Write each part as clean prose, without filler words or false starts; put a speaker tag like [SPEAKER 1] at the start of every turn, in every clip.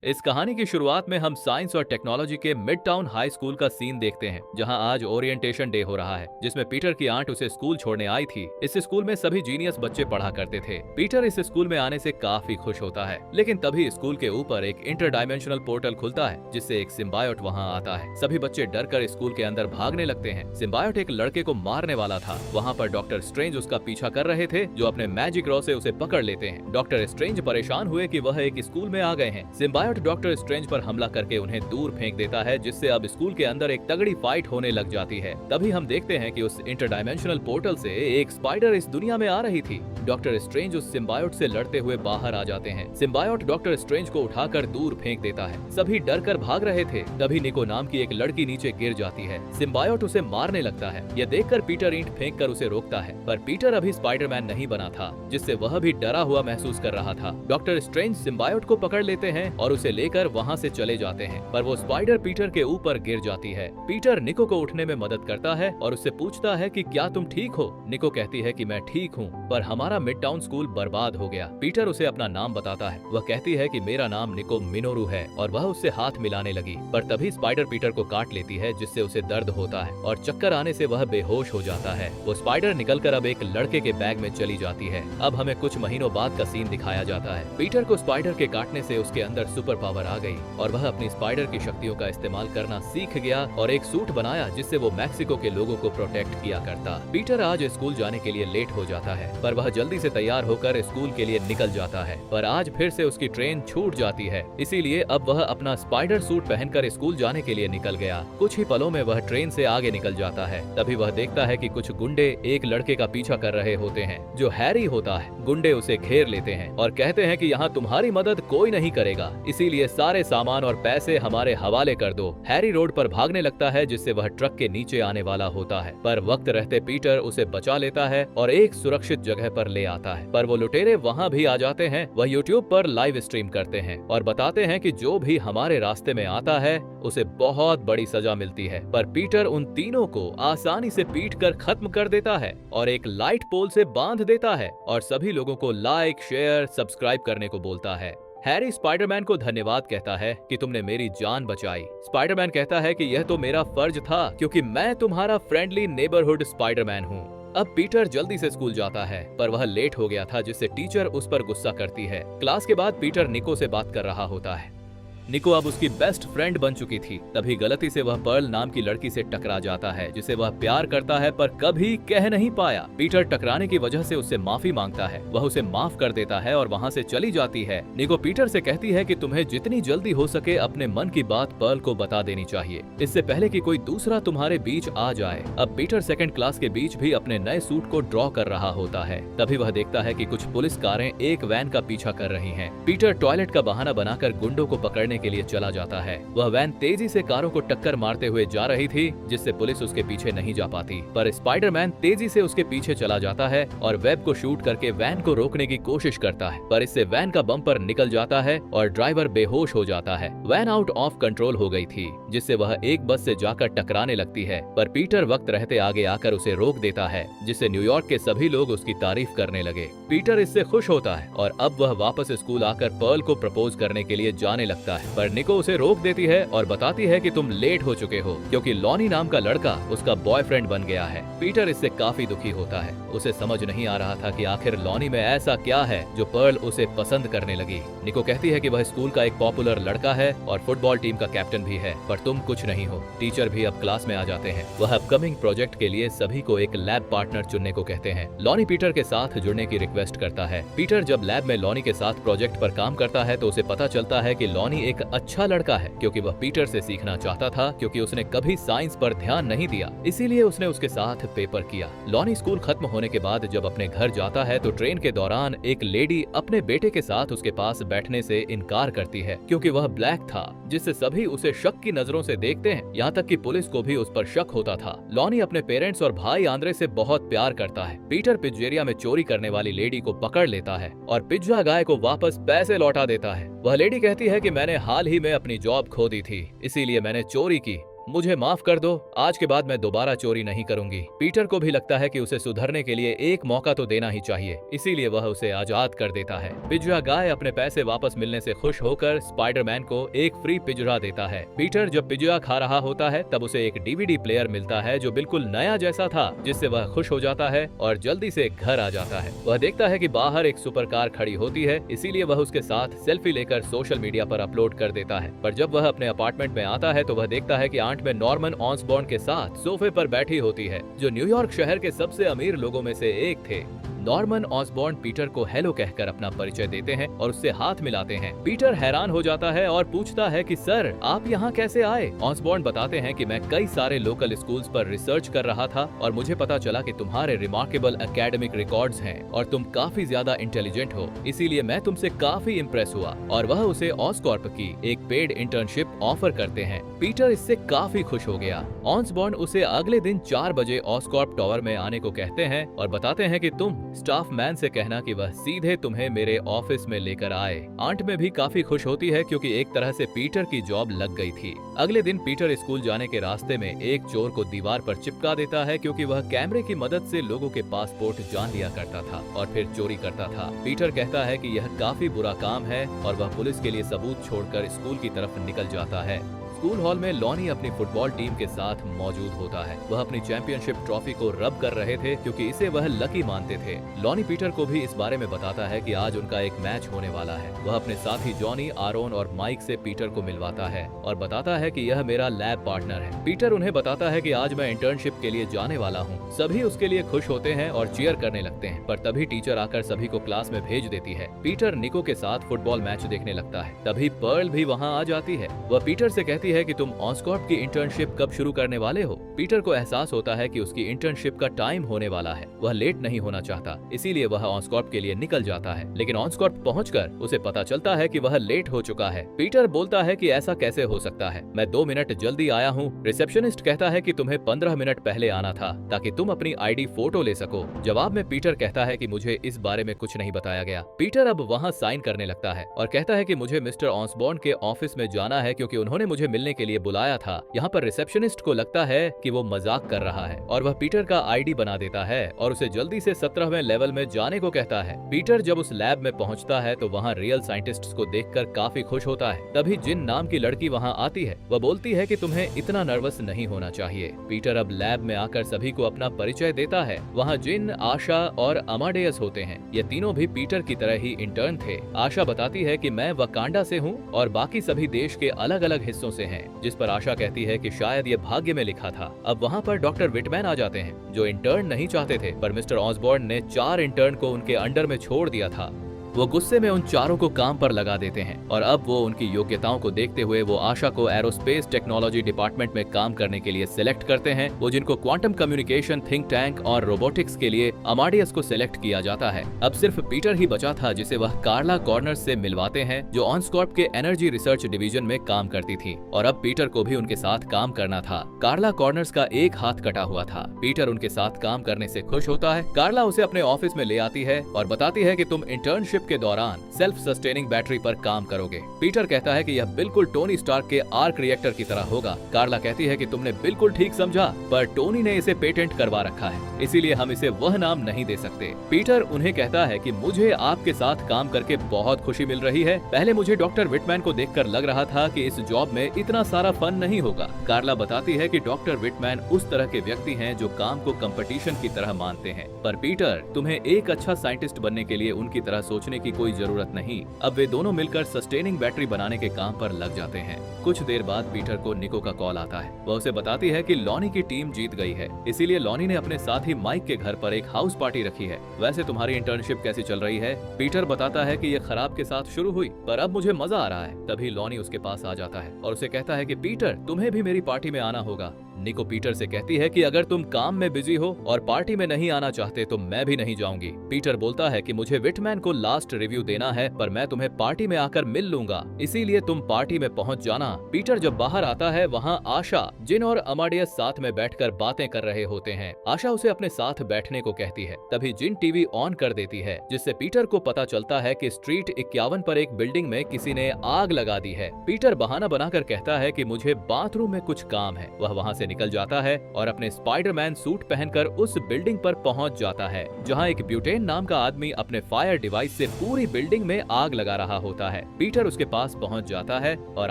[SPEAKER 1] इस कहानी की शुरुआत में हम साइंस और टेक्नोलॉजी के मिड टाउन हाई स्कूल का सीन देखते हैं, जहां आज ओरिएंटेशन डे हो रहा है, जिसमें पीटर की आंट उसे स्कूल छोड़ने आई थी। इस स्कूल में सभी जीनियस बच्चे पढ़ा करते थे। पीटर इस स्कूल में आने से काफी खुश होता है, लेकिन तभी स्कूल के ऊपर एक इंटरडायमेंशनल पोर्टल खुलता है, जिससे एक सिम्बायोट वहां आता है। सभी बच्चे डर कर स्कूल के अंदर भागने लगते हैं। सिम्बायोट एक लड़के को मारने वाला था। वहाँ पर डॉक्टर स्ट्रेंज उसका पीछा कर रहे थे, जो अपने मैजिक रॉ से उसे पकड़ लेते हैं। डॉक्टर स्ट्रेंज परेशान हुए कि वह एक स्कूल में आ गए हैं। सिम्बायोट डॉक्टर स्ट्रेंज पर हमला करके उन्हें दूर फेंक देता है, जिससे अब स्कूल के अंदर एक तगड़ी फाइट होने लग जाती है। तभी हम देखते हैं कि उस इंटरडायमेंशनल पोर्टल से एक स्पाइडर इस दुनिया में आ रही थी। डॉक्टर स्ट्रेंज उस सिम्बायोट से लड़ते हुए बाहर आ जाते हैं। सिम्बायोट डॉक्टर स्ट्रेंज को उठाकर दूर फेंक देता है। सभी डर कर भाग रहे थे। तभी निको नाम की एक लड़की नीचे गिर जाती है। सिम्बायोट उसे मारने लगता है। यह देखकर पीटर ईंट फेंक कर उसे रोकता है, पर पीटर अभी स्पाइडरमैन नहीं बना था, जिससे वह भी डरा हुआ महसूस कर रहा था। डॉक्टर स्ट्रेंज सिम्बायोट को पकड़ लेते हैं और उसे लेकर वहाँ से चले जाते हैं, पर वो स्पाइडर पीटर के ऊपर गिर जाती है। पीटर निको को उठने में मदद करता है और उससे पूछता है कि क्या तुम ठीक हो। निको कहती है कि मैं ठीक हूँ, पर हमारा मिड टाउन स्कूल बर्बाद हो गया। पीटर उसे अपना नाम बताता है। वह कहती है कि मेरा नाम निको मिनोरू है, और वह उससे हाथ मिलाने लगी, पर तभी स्पाइडर पीटर को काट लेती है, जिससे उसे दर्द होता है और चक्कर आने से वह बेहोश हो जाता है। वो स्पाइडर निकलकर अब एक लड़के के बैग में चली जाती है। अब हमें कुछ महीनों बाद का सीन दिखाया जाता है। पीटर को स्पाइडर के काटने से उसके अंदर सुपर पावर आ गई और वह अपनी स्पाइडर की शक्तियों का इस्तेमाल करना सीख गया और एक सूट बनाया, जिससे वो मैक्सिको के लोगों को प्रोटेक्ट किया करता। पीटर आज स्कूल जाने के लिए लेट हो जाता है, पर वह जल्दी से तैयार होकर स्कूल के लिए निकल जाता है, पर आज फिर से उसकी ट्रेन छूट जाती है। इसीलिए अब वह अपना स्पाइडर सूट पहनकर स्कूल जाने के लिए निकल गया। कुछ ही पलों में वह ट्रेन से आगे निकल जाता है। तभी वह देखता है कि कुछ गुंडे एक लड़के का पीछा कर रहे होते हैं, जो हैरी होता है। गुंडे उसे घेर लेते हैं और कहते हैं कि यहाँ तुम्हारी मदद कोई नहीं करेगा, इसीलिए सारे सामान और पैसे हमारे हवाले कर दो। हैरी रोड पर भागने लगता है, जिससे वह ट्रक के नीचे आने वाला होता है, पर वक्त रहते पीटर उसे बचा लेता है और एक सुरक्षित जगह पर ले आता है। पर वो लुटेरे वहाँ भी आ जाते हैं। वह यूट्यूब पर लाइव स्ट्रीम करते हैं और बताते हैं कि जो भी हमारे रास्ते में आता है उसे बहुत बड़ी सजा मिलती है। पर पीटर उन तीनों को आसानी से पीट कर खत्म कर देता है और एक लाइट पोल से बांध देता है और सभी लोगों को लाइक, शेयर, सब्सक्राइब करने को बोलता है। हैरी स्पाइडरमैन को धन्यवाद कहता है कि तुमने मेरी जान बचाई। स्पाइडरमैन कहता है कि यह तो मेरा फर्ज था, क्योंकि मैं तुम्हारा फ्रेंडली नेबरहुड स्पाइडरमैन हूँ। अब पीटर जल्दी से स्कूल जाता है, पर वह लेट हो गया था, जिससे टीचर उस पर गुस्सा करती है। क्लास के बाद पीटर निको से बात कर रहा होता है। निको अब उसकी बेस्ट फ्रेंड बन चुकी थी। तभी गलती से वह पर्ल नाम की लड़की से टकरा जाता है, जिसे वह प्यार करता है पर कभी कह नहीं पाया। पीटर टकराने की वजह से उससे माफी मांगता है। वह उसे माफ कर देता है और वहाँ से चली जाती है। निको पीटर से कहती है कि तुम्हें जितनी जल्दी हो सके अपने मन की बात पर्ल को बता देनी चाहिए, इससे पहले कि कोई दूसरा तुम्हारे बीच आ जाए। अब पीटर सेकंड क्लास के बीच भी अपने नए सूट को ड्रॉ कर रहा होता है। तभी वह देखता है कि कुछ पुलिस कारें एक वैन का पीछा कर रही हैं। पीटर टॉयलेट का बहाना बनाकर गुंडों को पकड़ने के लिए चला जाता है। वह वैन तेजी से कारों को टक्कर मारते हुए जा रही थी, जिससे पुलिस उसके पीछे नहीं जा पाती, पर स्पाइडरमैन तेजी से उसके पीछे चला जाता है और वेब को शूट करके वैन को रोकने की कोशिश करता है, पर इससे वैन का बम्पर निकल जाता है और ड्राइवर बेहोश हो जाता है। वैन आउट ऑफ कंट्रोल हो गई थी, जिससे वह एक बस से जाकर टकराने लगती है, पर पीटर वक्त रहते आगे आकर उसे रोक देता है, जिससे न्यूयॉर्क के सभी लोग उसकी तारीफ करने लगे। पीटर इससे खुश होता है और अब वह वापस स्कूल आकर पर्ल को प्रपोज करने के लिए जाने लगता है, पर निको उसे रोक देती है और बताती है कि तुम लेट हो चुके हो, क्योंकि लॉनी नाम का लड़का उसका बॉयफ्रेंड बन गया है। पीटर इससे काफी दुखी होता है। उसे समझ नहीं आ रहा था कि आखिर लॉनी में ऐसा क्या है जो पर्ल उसे पसंद करने लगी। निको कहती है कि वह स्कूल का एक पॉपुलर लड़का है और फुटबॉल टीम का कैप्टन भी है, पर तुम कुछ नहीं हो। टीचर भी अब क्लास में आ जाते हैं। वह अपकमिंग प्रोजेक्ट के लिए सभी को एक लैब पार्टनर चुनने को कहते हैं। लॉनी पीटर के साथ जुड़ने की रिक्वेस्ट करता है। पीटर जब लैब में लॉनी के साथ प्रोजेक्ट पर काम करता है तो उसे पता चलता है कि लॉनी एक अच्छा लड़का है, क्योंकि वह पीटर से सीखना चाहता था, क्योंकि उसने कभी साइंस पर ध्यान नहीं दिया, इसीलिए उसने उसके साथ पेपर किया। लॉनी स्कूल खत्म होने के बाद जब अपने घर जाता है तो ट्रेन के दौरान एक लेडी अपने बेटे के साथ उसके पास बैठने से इनकार करती है, क्योंकि वह ब्लैक था, जिससे सभी उसे शक की नजरों से देखते हैं। यहाँ तक कि पुलिस को भी उस पर शक होता था। लॉनी अपने पेरेंट्स और भाई आंद्रे से बहुत प्यार करता है। पीटर पिज्जेरिया में चोरी करने वाली लेडी को पकड़ लेता है और पिज्जा गाय को वापस पैसे लौटा देता है। वह लेडी कहती है कि मैंने हाल ही में अपनी जॉब खो दी थी, इसीलिए मैंने चोरी की। मुझे माफ कर दो, आज के बाद मैं दोबारा चोरी नहीं करूंगी। पीटर को भी लगता है कि उसे सुधरने के लिए एक मौका तो देना ही चाहिए, इसीलिए वह उसे आजाद कर देता है। पिंजरा गाय अपने पैसे वापस मिलने से खुश होकर स्पाइडरमैन को एक फ्री पिंजरा देता है। पीटर जब पिंजरा खा रहा होता है तब उसे एक डीवीडी प्लेयर मिलता है जो बिल्कुल नया जैसा था, जिससे वह खुश हो जाता है और जल्दी से घर आ जाता है। वह देखता है कि बाहर एक सुपर कार खड़ी होती है, इसीलिए वह उसके साथ सेल्फी लेकर सोशल मीडिया पर अपलोड कर देता है। पर जब वह अपने अपार्टमेंट में आता है तो वह देखता है कि आंट में नॉर्मन ऑसबॉर्न के साथ सोफे पर बैठी होती है, जो न्यूयॉर्क शहर के सबसे अमीर लोगों में से एक थे। नॉर्मन ऑसबॉर्न पीटर को हेलो कहकर अपना परिचय देते हैं और उससे हाथ मिलाते हैं। पीटर हैरान हो जाता है और पूछता है कि सर, आप यहाँ कैसे आए? ऑसबॉर्न बताते हैं कि मैं कई सारे लोकल स्कूल्स पर रिसर्च कर रहा था और मुझे पता चला कि तुम्हारे रिमार्केबल एकेडमिक रिकॉर्ड्स हैं और तुम काफी ज्यादा इंटेलिजेंट हो, इसीलिए मैं तुमसे काफी इम्प्रेस हुआ। और वह उसे ऑसकॉर्प की एक पेड इंटर्नशिप ऑफर करते हैं। पीटर इससे काफी खुश हो गया। ऑसबॉर्न उसे अगले दिन 4 बजे ऑसकॉर्प टावर में आने को कहते हैं और बताते हैं कि तुम स्टाफ मैन से कहना कि वह सीधे तुम्हें मेरे ऑफिस में लेकर आए। आंट में भी काफी खुश होती है क्योंकि एक तरह से पीटर की जॉब लग गई थी। अगले दिन पीटर स्कूल जाने के रास्ते में एक चोर को दीवार पर चिपका देता है क्योंकि वह कैमरे की मदद से लोगों के पासपोर्ट जान लिया करता था और फिर चोरी करता था। पीटर कहता है कि यह काफी बुरा काम है और वह पुलिस के लिए सबूत छोड़कर स्कूल की तरफ निकल जाता है। स्कूल हॉल में लॉनी अपनी फुटबॉल टीम के साथ मौजूद होता है। वह अपनी चैंपियनशिप ट्रॉफी को रब कर रहे थे क्योंकि इसे वह लकी मानते थे। लॉनी पीटर को भी इस बारे में बताता है कि आज उनका एक मैच होने वाला है। वह अपने साथी जॉनी, आरोन और माइक से पीटर को मिलवाता है और बताता है कि यह मेरा लैब पार्टनर है। पीटर उन्हें बताता है कि आज मैं इंटर्नशिप के लिए जाने वाला हूँ। सभी उसके लिए खुश होते हैं और चीयर करने लगते हैं, पर तभी टीचर आकर सभी को क्लास में भेज देती है। पीटर निको के साथ फुटबॉल मैच देखने लगता है। तभी पर्ल भी वहाँ आ जाती है। वह पीटर से कहती है कि तुम ऑसकॉर्प की इंटर्नशिप कब शुरू करने वाले हो? पीटर को एहसास होता है कि उसकी इंटर्नशिप का टाइम होने वाला है। वह लेट नहीं होना चाहता, इसीलिए वह ऑसकॉर्प के लिए निकल जाता है। लेकिन ऑसकॉर्प पहुंचकर उसे पता चलता है कि वह लेट हो चुका है। पीटर बोलता है कि ऐसा कैसे हो सकता है, मैं 2 मिनट जल्दी आया हूँ। रिसेप्शनिस्ट कहता है कि तुम्हें 15 मिनट पहले आना था ताकि तुम अपनी आईडी फोटो ले सको। जवाब में पीटर कहता है कि मुझे इस बारे में कुछ नहीं बताया गया। पीटर अब वहाँ साइन करने लगता है और कहता है कि मुझे मिस्टर ऑसबॉर्न के ऑफिस में जाना है क्योंकि उन्होंने मुझे मिलने के लिए बुलाया था। यहाँ पर रिसेप्शनिस्ट को लगता है कि वो मजाक कर रहा है और वह पीटर का आईडी बना देता है और उसे जल्दी से 17वें लेवल में जाने को कहता है। पीटर जब उस लैब में पहुँचता है तो वहाँ रियल साइंटिस्ट्स को देखकर काफी खुश होता है। तभी जिन नाम की लड़की वहाँ आती है, वह बोलती है कि तुम्हें इतना नर्वस नहीं होना चाहिए। पीटर अब लैब में आकर सभी को अपना परिचय देता है। वहाँ जिन, आशा और अमाडेयस होते हैं। ये तीनों भी पीटर की तरह ही इंटर्न थे। आशा बताती है कि मैं वकांडा से हूँ और बाकी सभी देश के अलग अलग हिस्सों से हैं, जिस पर आशा कहती है कि शायद ये भाग्य में लिखा था। अब वहाँ पर डॉक्टर विटमैन आ जाते हैं, जो इंटर्न नहीं चाहते थे, पर मिस्टर ऑसबॉर्न ने 4 इंटर्न को उनके अंडर में छोड़ दिया था। वो गुस्से में उन चारों को काम पर लगा देते हैं और अब वो उनकी योग्यताओं को देखते हुए वो आशा को एरोस्पेस टेक्नोलॉजी डिपार्टमेंट में काम करने के लिए सिलेक्ट करते हैं। वो जिनको क्वांटम कम्युनिकेशन, थिंक टैंक और रोबोटिक्स के लिए अमाडियस को सिलेक्ट किया जाता है। अब सिर्फ पीटर ही बचा था जिसे वह कार्ला कॉर्नर्स से मिलवाते हैं, जो ऑनस्कॉर्प के एनर्जी रिसर्च डिवीजन में काम करती थी और अब पीटर को भी उनके साथ काम करना था। कार्ला कॉर्नर्स का एक हाथ कटा हुआ था। पीटर उनके साथ काम करने से खुश होता है। कार्ला उसे अपने ऑफिस में ले आती है और बताती है कि तुम इंटर्नशिप के दौरान सेल्फ सस्टेनिंग बैटरी पर काम करोगे। पीटर कहता है कि यह बिल्कुल टोनी स्टार्क के आर्क रिएक्टर की तरह होगा। कार्ला कहती है कि तुमने बिल्कुल ठीक समझा, पर टोनी ने इसे पेटेंट करवा रखा है, इसीलिए हम इसे वह नाम नहीं दे सकते। पीटर उन्हें कहता है कि मुझे आपके साथ काम करके बहुत खुशी मिल रही है। पहले मुझे डॉक्टर विटमैन को देखकर लग रहा था कि इस जॉब में इतना सारा फन नहीं होगा। कार्ला बताती है कि डॉक्टर विटमैन उस तरह के व्यक्ति हैं जो काम को कंपटीशन की तरह मानते हैं, पर पीटर, तुम्हें एक अच्छा साइंटिस्ट बनने के लिए उनकी तरह सोचने की कोई जरूरत नहीं। अब वे दोनों मिलकर सस्टेनिंग बैटरी बनाने के काम पर लग जाते हैं। कुछ देर बाद पीटर को निको का कॉल आता है। वह उसे बताती है कि लॉनी की टीम जीत गई है, इसीलिए लॉनी ने अपने साथी माइक के घर पर एक हाउस पार्टी रखी है। वैसे तुम्हारी इंटर्नशिप कैसी चल रही है? पीटर बताता है कि ये खराब के साथ शुरू हुई, पर अब मुझे मजा आ रहा है। तभी लॉनी उसके पास आ जाता है और उसे कहता है कि पीटर, तुम्हें भी मेरी पार्टी में आना होगा। निको पीटर से कहती है कि अगर तुम काम में बिजी हो और पार्टी में नहीं आना चाहते तो मैं भी नहीं जाऊंगी। पीटर बोलता है कि मुझे विटमैन को लास्ट रिव्यू देना है, पर मैं तुम्हें पार्टी में आकर मिल लूंगा, इसीलिए तुम पार्टी में पहुंच जाना। पीटर जब बाहर आता है वहाँ आशा, जिन और अमाडियस साथ में बैठकर बातें कर रहे होते हैं। आशा उसे अपने साथ बैठने को कहती है। तभी जिन टीवी ऑन कर देती है, जिससे पीटर को पता चलता है कि स्ट्रीट 51 पर एक बिल्डिंग में किसी ने आग लगा दी है। पीटर बहाना बनाकर कहता है कि मुझे बाथरूम में कुछ काम है। वह वहाँ से निकल जाता है और अपने स्पाइडरमैन सूट पहनकर उस बिल्डिंग पर पहुँच जाता है, जहाँ एक ब्यूटेन नाम का आदमी अपने फायर डिवाइस से पूरी बिल्डिंग में आग लगा रहा होता है। पीटर उसके पास पहुँच जाता है और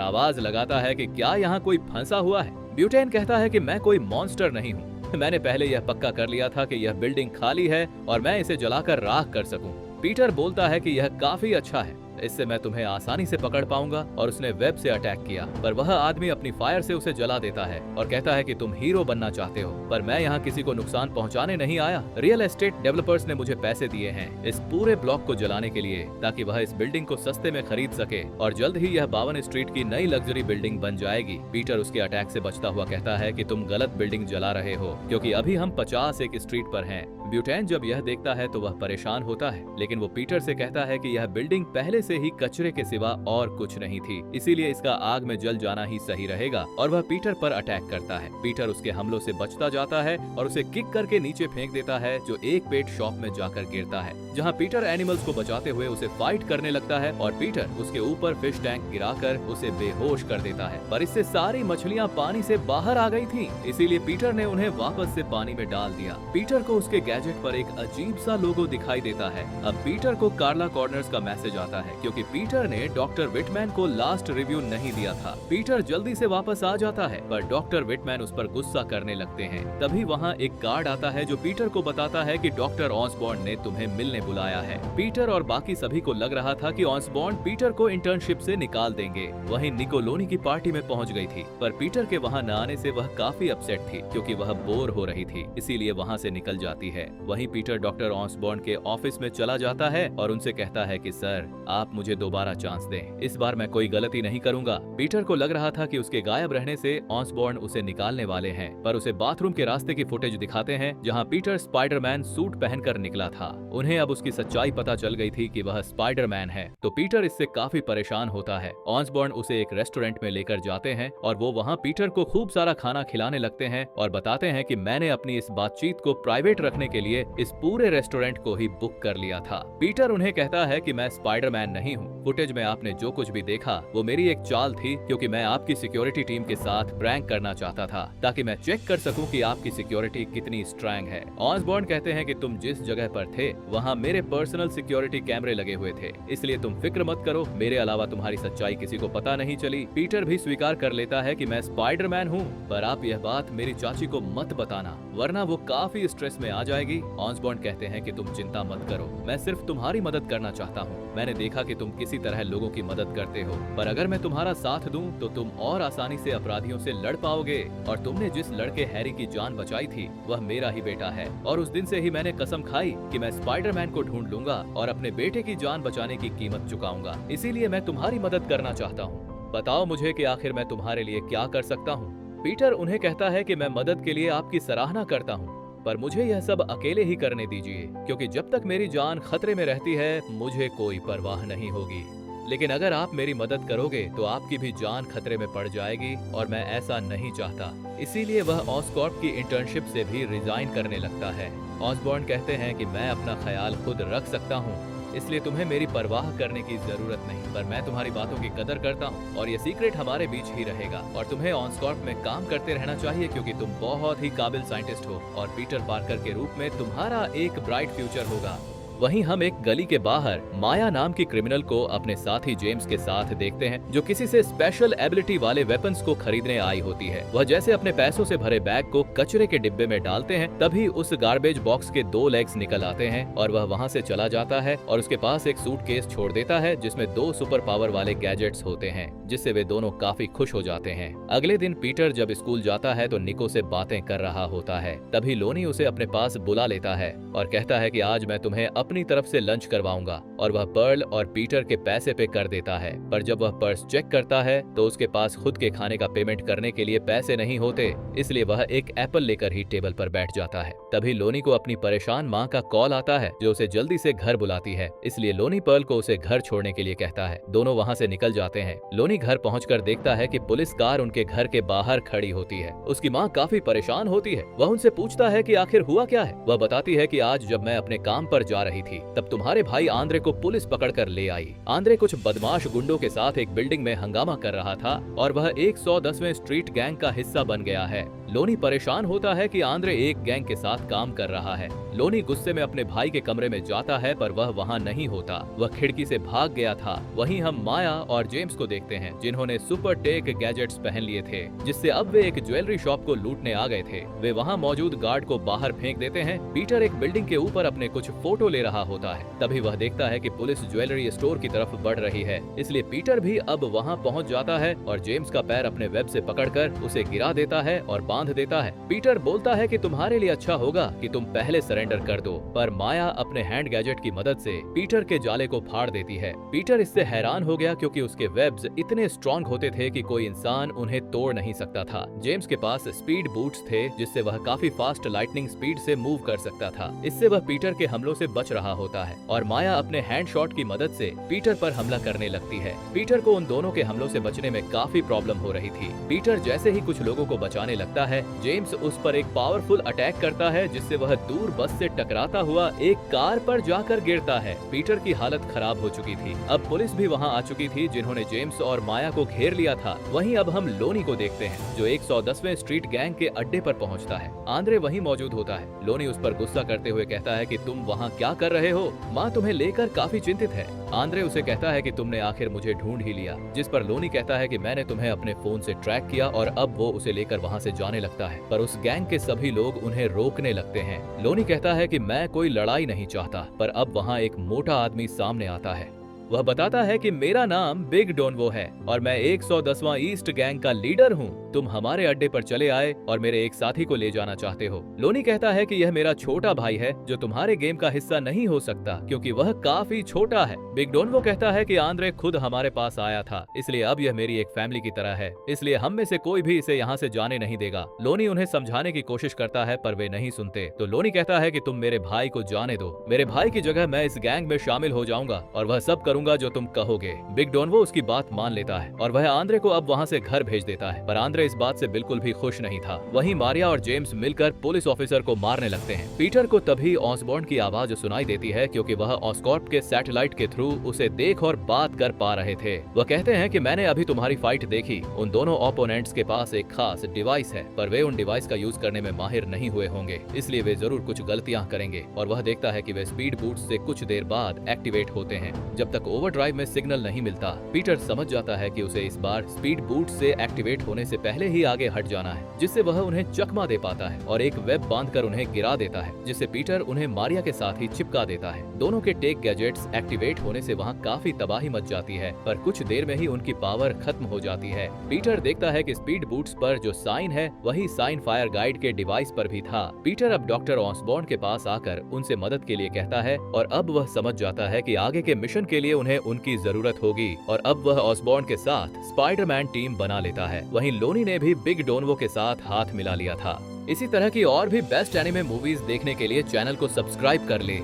[SPEAKER 1] आवाज लगाता है कि क्या यहाँ कोई फंसा हुआ है। ब्यूटेन कहता है कि मैं कोई मॉन्स्टर नहीं हूँ, मैंने पहले यह पक्का कर लिया था कि यह बिल्डिंग खाली है और मैं इसे जलाकर राख कर सकूं। पीटर बोलता है कि यह काफी अच्छा है, इससे मैं तुम्हें आसानी से पकड़ पाऊंगा, और उसने वेब से अटैक किया, पर वह आदमी अपनी फायर से उसे जला देता है और कहता है कि तुम हीरो बनना चाहते हो, पर मैं यहाँ किसी को नुकसान पहुँचाने नहीं आया। रियल एस्टेट डेवलपर्स ने मुझे पैसे दिए हैं इस पूरे ब्लॉक को जलाने के लिए, ताकि वह इस बिल्डिंग को सस्ते में खरीद सके और जल्द ही यह 52 स्ट्रीट की नई लग्जरी बिल्डिंग बन जाएगी। पीटर उसके अटैक से बचता हुआ कहता है कि तुम गलत बिल्डिंग जला रहे हो, क्योंकि अभी हम 50 एक स्ट्रीट पर हैं। ब्यूटेन जब यह देखता है तो वह परेशान होता है, लेकिन वो पीटर से कहता है कि यह बिल्डिंग पहले से ही कचरे के सिवा और कुछ नहीं थी, इसीलिए इसका आग में जल जाना ही सही रहेगा, और वह पीटर पर अटैक करता है। पीटर उसके हमलों से बचता जाता है और उसे किक करके नीचे फेंक देता है, जो एक पेट शॉप में जाकर गिरता है, जहाँ पीटर एनिमल्स को बचाते हुए उसे फाइट करने लगता है और पीटर उसके ऊपर फिश टैंक गिराकर उसे बेहोश कर देता है। पर इससे सारी मछलियाँ पानी से बाहर आ गई थी, इसीलिए पीटर ने उन्हें वापस से पानी में डाल दिया। पीटर को उसके गैजेट पर एक अजीब सा लोगो दिखाई देता है। अब पीटर को कार्ला कॉर्नर्स का मैसेज आता है, क्योंकि पीटर ने डॉक्टर विटमैन को लास्ट रिव्यू नहीं दिया था। पीटर जल्दी से वापस आ जाता है, पर डॉक्टर विटमैन उस पर गुस्सा करने लगते हैं। तभी वहाँ एक गार्ड आता है जो पीटर को बताता है कि डॉक्टर ऑसबॉर्न ने तुम्हें मिलने बुलाया है। पीटर और बाकी सभी को लग रहा था कि ऑसबॉर्न पीटर को इंटर्नशिप से निकाल देंगे। वहीं निको लोनी की पार्टी में पहुंच गई थी, पर पीटर के वहां न आने से वह काफी अपसेट थी, क्योंकि वह बोर हो रही थी, इसीलिए वहां से निकल जाती है। वहीं पीटर डॉक्टर ऑसबॉर्न के ऑफिस में चला जाता है और उनसे कहता है कि सर, आप मुझे दोबारा चांस दें, इस बार मैं कोई गलती नहीं करूंगा। पीटर को लग रहा था कि उसके गायब रहने से ऑसबॉर्न उसे निकालने वाले हैं, पर उसे बाथरूम के रास्ते की फुटेज दिखाते हैं जहां पीटर स्पाइडरमैन सूट पहनकर निकला था। उन्हें अब उसकी सच्चाई पता चल गई थी कि वह स्पाइडरमैन है, तो पीटर इससे काफी परेशान होता है। ऑसबॉर्न उसे एक रेस्टोरेंट में लेकर जाते हैं और वो वहाँ पीटर को खूब सारा खाना खिलाने लगते हैं और बताते हैं कि मैंने अपनी इस बातचीत को प्राइवेट रखने के लिए इस पूरे रेस्टोरेंट को ही बुक कर लिया था। पीटर उन्हें कहता है कि मैं स्पाइडरमैन नहीं हूँ, फुटेज में आपने जो कुछ भी देखा वो मेरी एक चाल थी, क्योंकि मैं आपकी सिक्योरिटी टीम के साथ प्रैंक करना चाहता था, ताकि मैं चेक कर सकूं कि आपकी सिक्योरिटी कितनी स्ट्रांग है। ऑसबॉर्न कहते हैं कि तुम जिस जगह पर थे वहाँ मेरे पर्सनल सिक्योरिटी कैमरे लगे हुए थे, इसलिए तुम फिक्र मत करो, मेरे अलावा तुम्हारी सच्चाई किसी को पता नहीं चली। पीटर भी स्वीकार कर लेता है कि मैं स्पाइडरमैन हूँ, पर आप यह बात मेरी चाची को मत बताना, वरना वो काफी स्ट्रेस में आ जाएगी। ऑसबॉर्न कहते हैं कि तुम चिंता मत करो, मैं सिर्फ तुम्हारी मदद करना चाहता हूँ। मैंने देखा कि तुम किसी तरह लोगों की मदद करते हो, पर अगर मैं तुम्हारा साथ दूं तो तुम और आसानी से अपराधियों से लड़ पाओगे, और तुमने जिस लड़के हैरी की जान बचाई थी वह मेरा ही बेटा है, और उस दिन से ही मैंने कसम खाई कि मैं स्पाइडरमैन को ढूंढ लूंगा और अपने बेटे की जान बचाने की कीमत चुकाऊंगा, इसीलिए मैं तुम्हारी मदद करना चाहता हूँ। बताओ मुझे कि आखिर मैं तुम्हारे लिए क्या कर सकता हूँ। पीटर उन्हें कहता है कि मैं मदद के लिए आपकी सराहना करता हूँ, पर मुझे यह सब अकेले ही करने दीजिए, क्योंकि जब तक मेरी जान खतरे में रहती है मुझे कोई परवाह नहीं होगी, लेकिन अगर आप मेरी मदद करोगे तो आपकी भी जान खतरे में पड़ जाएगी, और मैं ऐसा नहीं चाहता। इसीलिए वह ऑसकॉर्प की इंटर्नशिप से भी रिजाइन करने लगता है। ऑसबॉर्न कहते हैं कि मैं अपना ख्याल खुद रख सकता हूँ, इसलिए तुम्हें मेरी परवाह करने की जरूरत नहीं, पर मैं तुम्हारी बातों की कदर करता हूँ और ये सीक्रेट हमारे बीच ही रहेगा, और तुम्हें ऑसकॉर्प में काम करते रहना चाहिए, क्योंकि तुम बहुत ही काबिल साइंटिस्ट हो और पीटर पार्कर के रूप में तुम्हारा एक ब्राइट फ्यूचर होगा। वहीं हम एक गली के बाहर माया नाम की क्रिमिनल को अपने साथी जेम्स के साथ देखते हैं, जो किसी से स्पेशल एबिलिटी वाले वेपन्स को खरीदने आई होती है। वह जैसे अपने पैसों से भरे बैग को कचरे के डिब्बे में डालते हैं, तभी उस गार्बेज बॉक्स के 2 लेग्स निकल आते हैं और वह वहां से चला जाता है और उसके पास एक सूटकेस छोड़ देता है जिसमें 2 सुपर पावर वाले गैजेट्स होते हैं, जिससे वे दोनों काफी खुश हो जाते हैं। अगले दिन पीटर जब स्कूल जाता है तो निको से बातें कर रहा होता है, तभी लोनी उसे अपने पास बुला लेता है और कहता है कि आज मैं तुम्हें अपनी तरफ से लंच करवाऊंगा, और वह पर्ल और पीटर के पैसे पे कर देता है। पर जब वह पर्स चेक करता है तो उसके पास खुद के खाने का पेमेंट करने के लिए पैसे नहीं होते, इसलिए वह एक एप्पल लेकर ही टेबल पर बैठ जाता है। तभी लोनी को अपनी परेशान माँ का कॉल आता है जो उसे जल्दी से घर बुलाती है, इसलिए लोनी पर्ल को उसे घर छोड़ने के लिए कहता है। दोनों वहाँ से निकल जाते हैं। लोनी घर पहुंचकर देखता है कि पुलिस कार उनके घर के बाहर खड़ी होती है। उसकी माँ काफी परेशान होती है। वह उनसे पूछता है कि आखिर हुआ क्या है। वह बताती है कि आज जब मैं अपने काम पर जा रही थी तब तुम्हारे भाई आंद्रे को पुलिस पकड़ कर ले आई। आंद्रे कुछ बदमाश गुंडों के साथ एक बिल्डिंग में हंगामा कर रहा था और वह 110वें स्ट्रीट गैंग का हिस्सा बन गया है। लोनी परेशान होता है कि आंद्रे एक गैंग के साथ काम कर रहा है। लोनी गुस्से में अपने भाई के कमरे में जाता है पर वह वहाँ नहीं होता, वह खिड़की से भाग गया था। वहीं हम माया और जेम्स को देखते हैं जिन्होंने सुपर टेक गैजेट्स पहन लिए थे, जिससे अब वे एक ज्वेलरी शॉप को लूटने आ गए थे। वे वहाँ मौजूद गार्ड को बाहर फेंक देते हैं। पीटर एक बिल्डिंग के ऊपर अपने कुछ फोटो ले रहा होता है। तभी वह देखता है कि पुलिस ज्वेलरी स्टोर की तरफ बढ़ रही है, इसलिए पीटर भी अब वहाँ पहुँच जाता है और जेम्स का पैर अपने वेब से पकड़कर उसे गिरा देता है और बांध देता है। पीटर बोलता है कि तुम्हारे लिए अच्छा होगा कि तुम पहले सरेंडर कर दो, पर माया अपने हैंड गैजेट की मदद से पीटर के जाले को फाड़ देती है। पीटर इससे हैरान हो गया क्योंकि उसके वेब्स इतने स्ट्रॉन्ग होते थे कि कोई इंसान उन्हें तोड़ नहीं सकता था। जेम्स के पास स्पीड बूट्स थे जिससे वह काफी फास्ट लाइटनिंग स्पीड से मूव कर सकता था। इससे वह पीटर के हमलों से बच रहा होता है और माया अपने हैंड शॉट की मदद से पीटर पर हमला करने लगती है। पीटर को उन दोनों के हमलों से बचने में काफी प्रॉब्लम हो रही थी। पीटर जैसे ही कुछ लोगों को बचाने लगता है, जेम्स उस पर एक पावरफुल अटैक करता है जिससे वह दूर बस से टकराता हुआ एक कार पर जाकर गिरता है। पीटर की हालत खराब हो चुकी थी। अब पुलिस भी वहां आ चुकी थी जिन्होंने जेम्स और माया को घेर लिया था। वहीं अब हम लोनी को देखते हैं जो 110वें स्ट्रीट गैंग के अड्डे पर पहुंचता है। आंद्रे वहीं मौजूद होता है। लोनी उस पर गुस्सा करते हुए कहता है कि तुम वहां क्या कर रहे हो, माँ तुम्हें लेकर काफी चिंतित है। आंद्रे उसे कहता है कि तुमने आखिर मुझे ढूंढ ही लिया, जिस पर लोनी कहता है कि मैंने तुम्हें अपने फोन से ट्रैक किया और अब वो उसे लेकर वहां से जाने लगता है, पर उस गैंग के सभी लोग उन्हें रोकने लगते हैं। लोनी कहता है कि मैं कोई लड़ाई नहीं चाहता, पर अब वहां एक मोटा आदमी सामने आता है। वह बताता है कि मेरा नाम बिग डोनवो है और मैं 110वां ईस्ट गैंग का लीडर हूँ। तुम हमारे अड्डे पर चले आए और मेरे एक साथी को ले जाना चाहते हो। लोनी कहता है कि यह मेरा छोटा भाई है जो तुम्हारे गेम का हिस्सा नहीं हो सकता क्योंकि वह काफी छोटा है। बिग डोनवो कहता है कि आंद्रे खुद हमारे पास आया था, इसलिए अब यह मेरी एक फैमिली की तरह है, इसलिए हम में से कोई भी इसे यहाँ से जाने नहीं देगा। लोनी उन्हें समझाने की कोशिश करता है पर वे नहीं सुनते, तो लोनी कहता है कि तुम मेरे भाई को जाने दो, मेरे भाई की जगह मैं इस गैंग में शामिल हो जाऊंगा और वह सब करूंगा जो तुम कहोगे। बिग डोनवो उसकी बात मान लेता है और वह आंद्रे को अब वहाँ से घर भेज देता है, पर आंद्रे इस बात से बिल्कुल भी खुश नहीं था। वहीं मारिया और जेम्स मिलकर पुलिस ऑफिसर को मारने लगते हैं। पीटर को तभी ऑसबॉर्न की आवाज सुनाई देती है क्योंकि वह ऑस्कॉर्प के सैटेलाइट के थ्रू उसे देख और बात कर पा रहे थे। वह कहते हैं कि मैंने अभी तुम्हारी फाइट देखी, उन दोनों ओपोनेंट्स के पास एक खास डिवाइस है, पर वे उन डिवाइस का यूज करने में माहिर नहीं हुए होंगे, इसलिए वे जरूर कुछ गलतियां करेंगे। और वह देखता है कि वे स्पीड बूट्स से कुछ देर बाद एक्टिवेट होते हैं। जब तक ओवरड्राइव में सिग्नल नहीं मिलता, पीटर समझ जाता है कि उसे इस बार स्पीड बूट से एक्टिवेट होने से पहले ही आगे हट जाना है, जिससे वह उन्हें चकमा दे पाता है और एक वेब बांधकर उन्हें गिरा देता है, जिससे पीटर उन्हें मारिया के साथ ही चिपका देता है। दोनों के टेक गैजेट्स एक्टिवेट होने से वहाँ काफी तबाही मच जाती है, पर कुछ देर में ही उनकी पावर खत्म हो जाती है। पीटर देखता है कि स्पीड बूट्स पर जो साइन है वही साइन फायर गाइड के डिवाइस पर भी था। पीटर अब डॉक्टर ऑसबॉर्न के पास आकर उनसे मदद के लिए कहता है और अब वह समझ जाता है कि आगे के मिशन के लिए उन्हें उनकी जरूरत होगी और अब वह ऑसबॉर्न के साथ स्पाइडरमैन टीम बना लेता है। वहीं लोनी ने भी बिग डोनवो के साथ हाथ मिला लिया था। इसी तरह की और भी बेस्ट एनिमे मूवीज देखने के लिए चैनल को सब्सक्राइब कर ले।